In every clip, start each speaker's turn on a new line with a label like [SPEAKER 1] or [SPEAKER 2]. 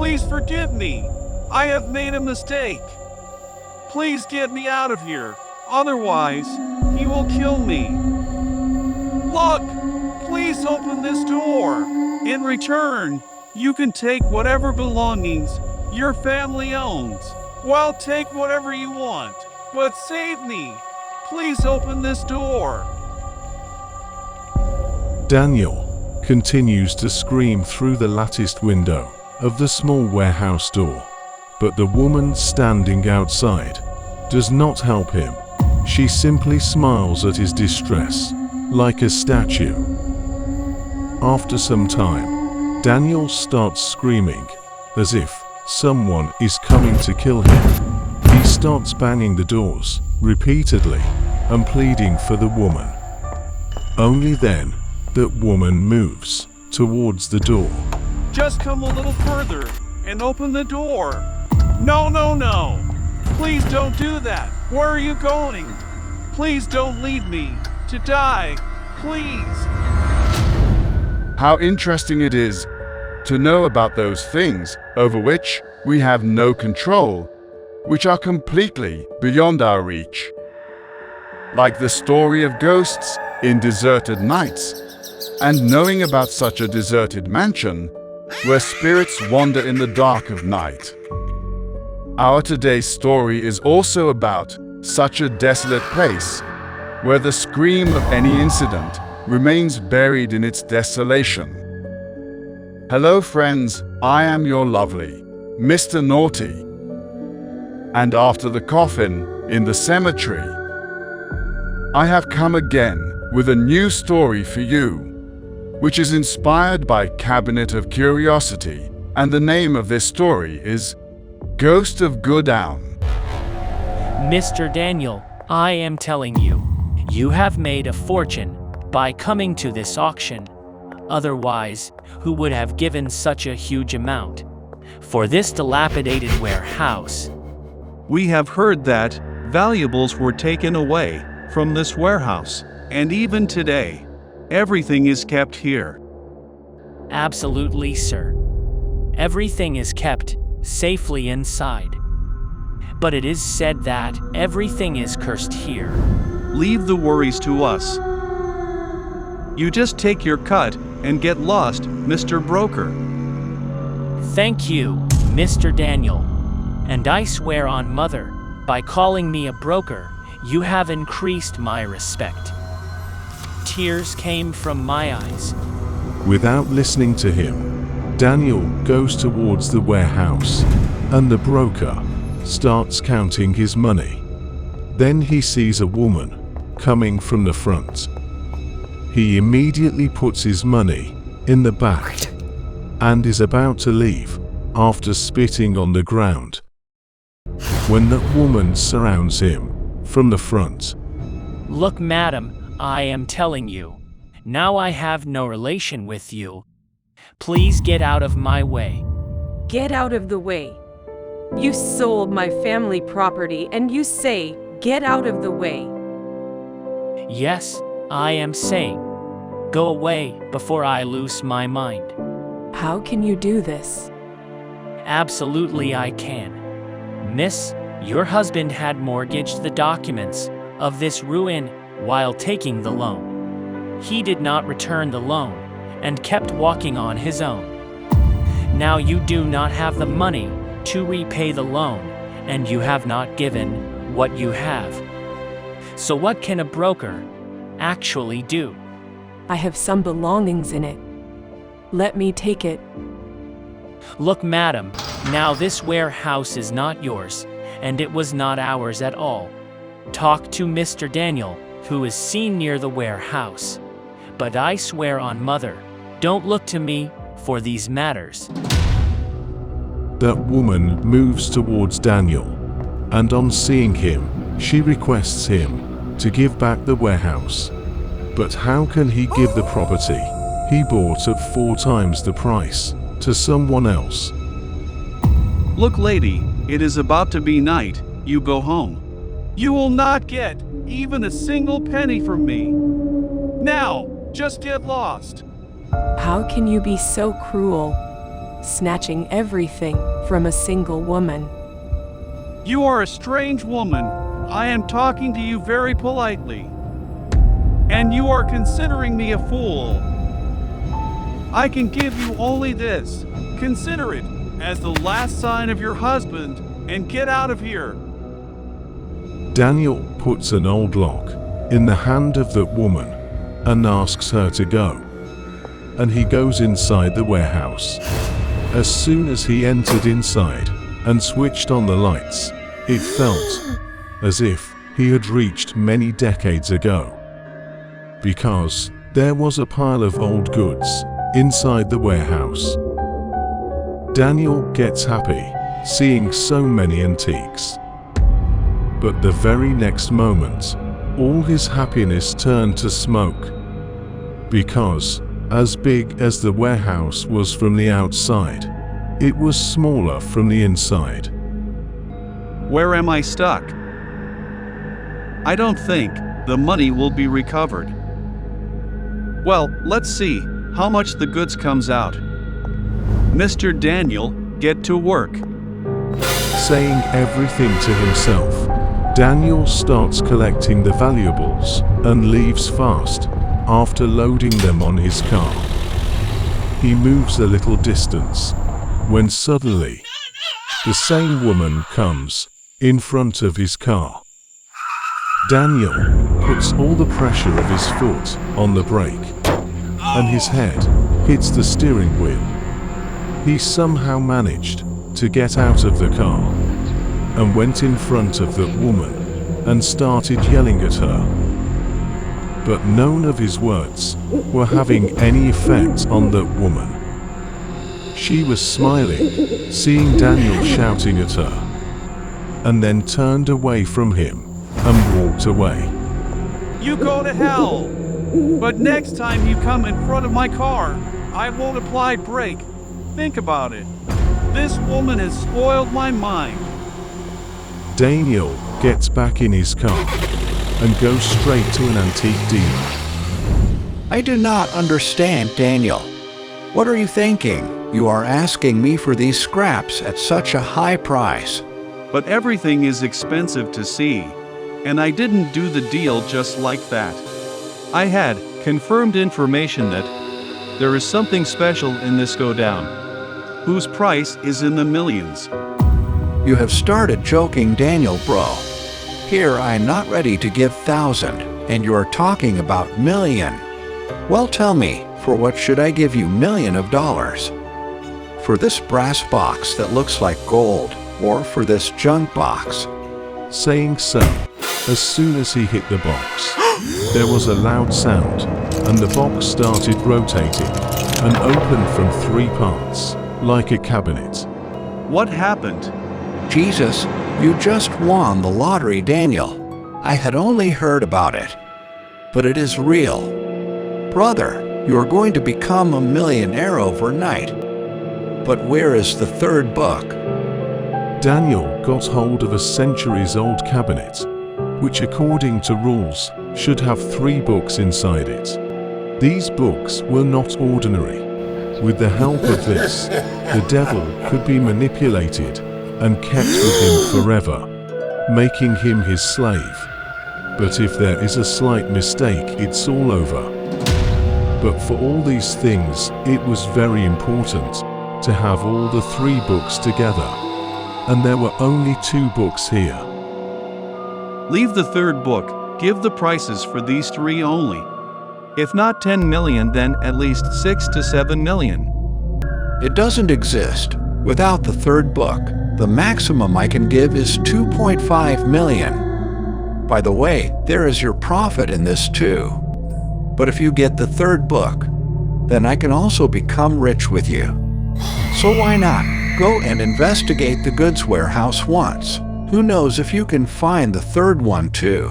[SPEAKER 1] Please forgive me. I have made a mistake. Please get me out of here. Otherwise, he will kill me. Look, please open this door. In return, you can take whatever belongings your family owns. Well, take whatever you want, but save me. Please open this door.
[SPEAKER 2] Daniel continues to scream through the latticed window of the small warehouse door, but the woman standing outside does not help him. She simply smiles at his distress, like a statue. After some time, Daniel starts screaming, as if someone is coming to kill him. He starts banging the doors repeatedly and pleading for the woman. Only then, that woman moves towards the door.
[SPEAKER 1] Just come a little further and open the door. No, no, no. Please don't do that. Where are you going? Please don't leave me to die. Please.
[SPEAKER 3] How interesting it is to know about those things over which we have no control, which are completely beyond our reach. Like the story of ghosts in deserted nights, and knowing about such a deserted mansion where spirits wander in the dark of night. Our today's story is also about such a desolate place where the scream of any incident remains buried in its desolation. Hello friends, I am your lovely Mr. Naughty. And after the coffin in the cemetery, I have come again with a new story for you, which is inspired by Cabinet of Curiosity, and the name of this story is Ghost of Godown.
[SPEAKER 4] Mr. Daniel, I am telling you, you have made a fortune by coming to this auction. Otherwise, who would have given such a huge amount for this dilapidated warehouse?
[SPEAKER 1] We have heard that valuables were taken away from this warehouse, and even today, everything is kept here.
[SPEAKER 4] Absolutely, sir. Everything is kept safely inside. But it is said that everything is cursed here.
[SPEAKER 1] Leave the worries to us. You just take your cut and get lost, Mr. Broker.
[SPEAKER 4] Thank you, Mr. Daniel. And I swear on Mother, by calling me a broker, you have increased my respect. Tears came from my eyes.
[SPEAKER 2] Without listening to him, Daniel goes towards the warehouse, and the broker starts counting his money. Then he sees a woman coming from the front. He immediately puts his money in the back and is about to leave after spitting on the ground, when that woman surrounds him from the front.
[SPEAKER 4] Look, madam, I am telling you, now I have no relation with you. Please get out of my way.
[SPEAKER 5] Get out of the way. You sold my family property and you say, get out of the way.
[SPEAKER 4] Yes, I am saying, go away before I lose my mind.
[SPEAKER 5] How can you do this?
[SPEAKER 4] Absolutely I can. Miss, your husband had mortgaged the documents of this ruin while taking the loan. He did not return the loan and kept walking on his own. Now you do not have the money to repay the loan, and you have not given what you have. So what can a broker actually do?
[SPEAKER 5] I have some belongings in it. Let me take it.
[SPEAKER 4] Look, madam, now this warehouse is not yours, and it was not ours at all. Talk to Mr. Daniel, who is seen near the warehouse. But I swear on Mother, don't look to me for these matters.
[SPEAKER 2] That woman moves towards Daniel, and on seeing him, she requests him to give back the warehouse. But how can he give the property he bought at 4 times the price to someone else?
[SPEAKER 1] Look, lady, it is about to be night. You go home. You will not get even a single penny from me. Now, just get lost.
[SPEAKER 5] How can you be so cruel? snatching everything from a single woman.
[SPEAKER 1] You are a strange woman. I am talking to you very politely. And you are considering me a fool. I can give you only this. Consider it as the last sign of your husband and get out of here.
[SPEAKER 2] Daniel puts an old lock in the hand of the woman and asks her to go. And he goes inside the warehouse. As soon as he entered inside and switched on the lights, it felt as if he had reached many decades ago. Because there was a pile of old goods inside the warehouse. Daniel gets happy seeing so many antiques. But the very next moment, all his happiness turned to smoke. Because, as big as the warehouse was from the outside, it was smaller from the inside.
[SPEAKER 1] Where am I stuck? I don't think the money will be recovered. Well, let's see how much the goods comes out. Mr. Daniel, get to work.
[SPEAKER 2] Saying everything to himself, Daniel starts collecting the valuables and leaves fast after loading them on his car. He moves a little distance when suddenly the same woman comes in front of his car. Daniel puts all the pressure of his foot on the brake and his head hits the steering wheel. He somehow managed to get out of the car and went in front of the woman and started yelling at her. But none of his words were having any effect on the woman. She was smiling, seeing Daniel shouting at her, and then turned away from him and walked away.
[SPEAKER 1] You go to hell! But next time you come in front of my car, I won't apply brake. Think about it. This woman has spoiled my mind.
[SPEAKER 2] Daniel gets back in his car and goes straight to an antique dealer.
[SPEAKER 6] I do not understand, Daniel. What are you thinking? You are asking me for these scraps at such a high price.
[SPEAKER 1] But everything is expensive to see. And I didn't do the deal just like that. I had confirmed information that there is something special in this go down, whose price is in the millions.
[SPEAKER 6] You have started joking, Daniel, bro. Here I'm not ready to give 1,000, and you are talking about million. Well, tell me, for what should I give you $1,000,000 of dollars? For this brass box that looks like gold, or for this junk box?
[SPEAKER 2] Saying so, as soon as he hit the box, there was a loud sound, and the box started rotating and opened from 3 parts, like a cabinet.
[SPEAKER 1] What happened?
[SPEAKER 6] Jesus, you just won the lottery, Daniel. I had only heard about it. But it is real. Brother, you are going to become a millionaire overnight. But where is the 3rd book?
[SPEAKER 2] Daniel got hold of a centuries-old cabinet, which according to rules should have 3 books inside it. These books were not ordinary. With the help of this, the devil could be manipulated and kept with him forever, making him his slave. But if there is a slight mistake, it's all over. But for all these things, it was very important to have all the 3 books together. And there were only 2 books here.
[SPEAKER 1] Leave the 3rd book, give the prices for these 3 only. If not 10 million, then at least 6 to 7 million.
[SPEAKER 6] It doesn't exist. Without the 3rd book, the maximum I can give is 2.5 million. By the way, there is your profit in this too. But if you get the 3rd book, then I can also become rich with you. So why not? Go and investigate the goods warehouse once. Who knows if you can find the 3rd one too.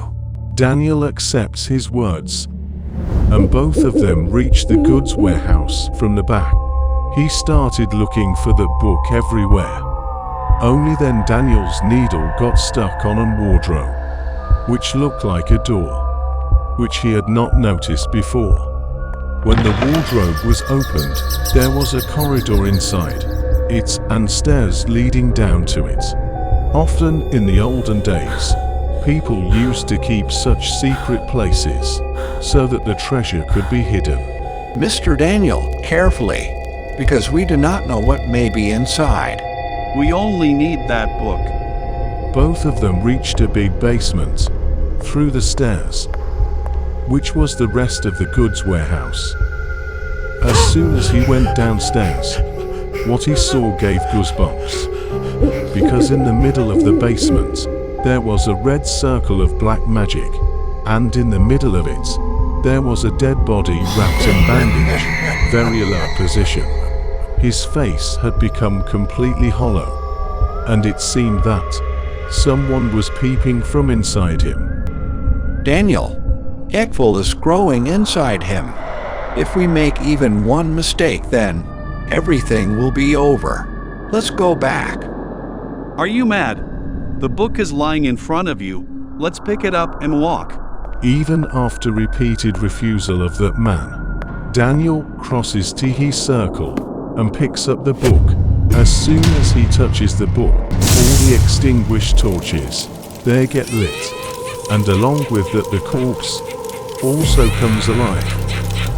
[SPEAKER 2] Daniel accepts his words, and both of them reach the goods warehouse from the back. He started looking for the book everywhere. Only then Daniel's needle got stuck on a wardrobe, which looked like a door, which he had not noticed before. When the wardrobe was opened, there was a corridor inside, it and stairs leading down to it. Often in the olden days, people used to keep such secret places so that the treasure could be hidden.
[SPEAKER 6] Mr. Daniel, carefully, because we do not know what may be inside.
[SPEAKER 1] We only need that book.
[SPEAKER 2] Both of them reached a big basement through the stairs, which was the rest of the goods warehouse. As soon as he went downstairs, what he saw gave goosebumps, because in the middle of the basement there was a red circle of black magic, and in the middle of it there was a dead body wrapped in bandage, very alert position. His face had become completely hollow, and it seemed that someone was peeping from inside him.
[SPEAKER 6] Daniel, evil is growing inside him. If we make even one mistake, then everything will be over. Let's go back.
[SPEAKER 1] Are you mad? The book is lying in front of you. Let's pick it up and walk.
[SPEAKER 2] Even after repeated refusal of that man, Daniel crosses to his circle and picks up the book. As soon as he touches the book, all the extinguished torches there get lit, and along with that the corpse also comes alive,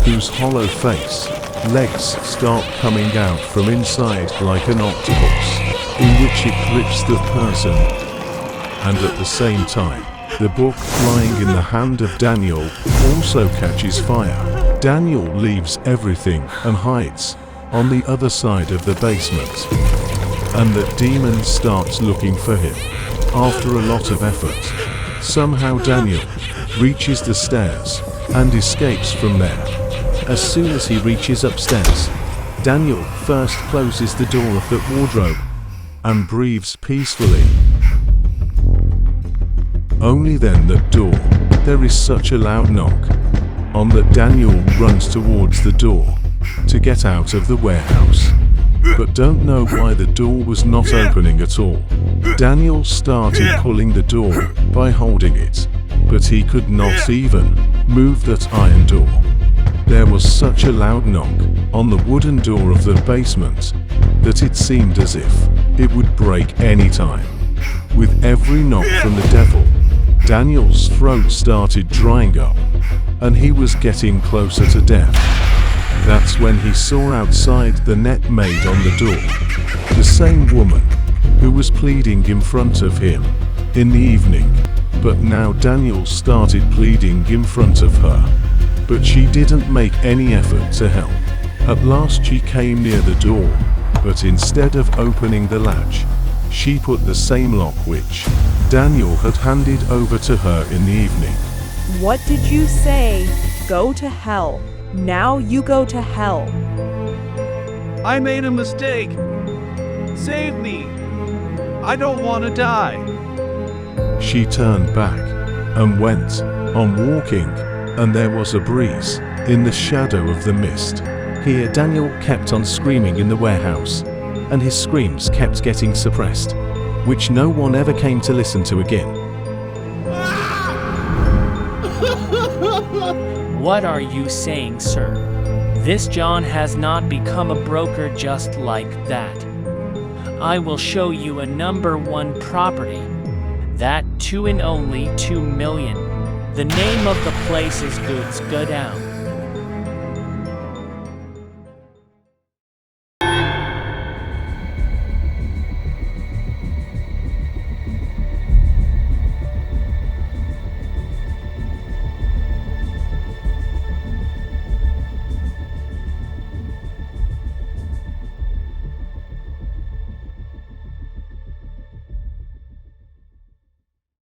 [SPEAKER 2] whose hollow face, legs start coming out from inside like an octopus, in which it grips the person, and at the same time, the book lying in the hand of Daniel also catches fire. Daniel leaves everything and hides on the other side of the basement, and the demon starts looking for him. After a lot of effort, somehow Daniel reaches the stairs and escapes from there. As soon as he reaches upstairs, Daniel first closes the door of the wardrobe and breathes peacefully. Only then that door, there is such a loud knock on that Daniel runs towards the door to get out of the warehouse, but don't know why the door was not opening at all. Daniel started pulling the door by holding it, but he could not even move that iron door. There was such a loud knock on the wooden door of the basement that it seemed as if it would break any time. With every knock from the devil, Daniel's throat started drying up, and he was getting closer to death. That's when he saw outside the net made on the door the same woman who was pleading in front of him in the evening. But now Daniel started pleading in front of her, but she didn't make any effort to help. At last she came near the door, but instead of opening the latch, she put the same lock which Daniel had handed over to her in the evening.
[SPEAKER 7] What did you say? Go to hell. Now you go to hell.
[SPEAKER 1] I made a mistake. Save me. I don't want to die.
[SPEAKER 2] She turned back and went on walking, and there was a breeze in the shadow of the mist.
[SPEAKER 8] Here Daniel kept on screaming in the warehouse, and his screams kept getting suppressed, which no one ever came to listen to again.
[SPEAKER 4] What are you saying, sir? This John has not become a broker just like that. I will show you a #1 property. That 2 and only 2 million. The name of the place is Goods Go Down.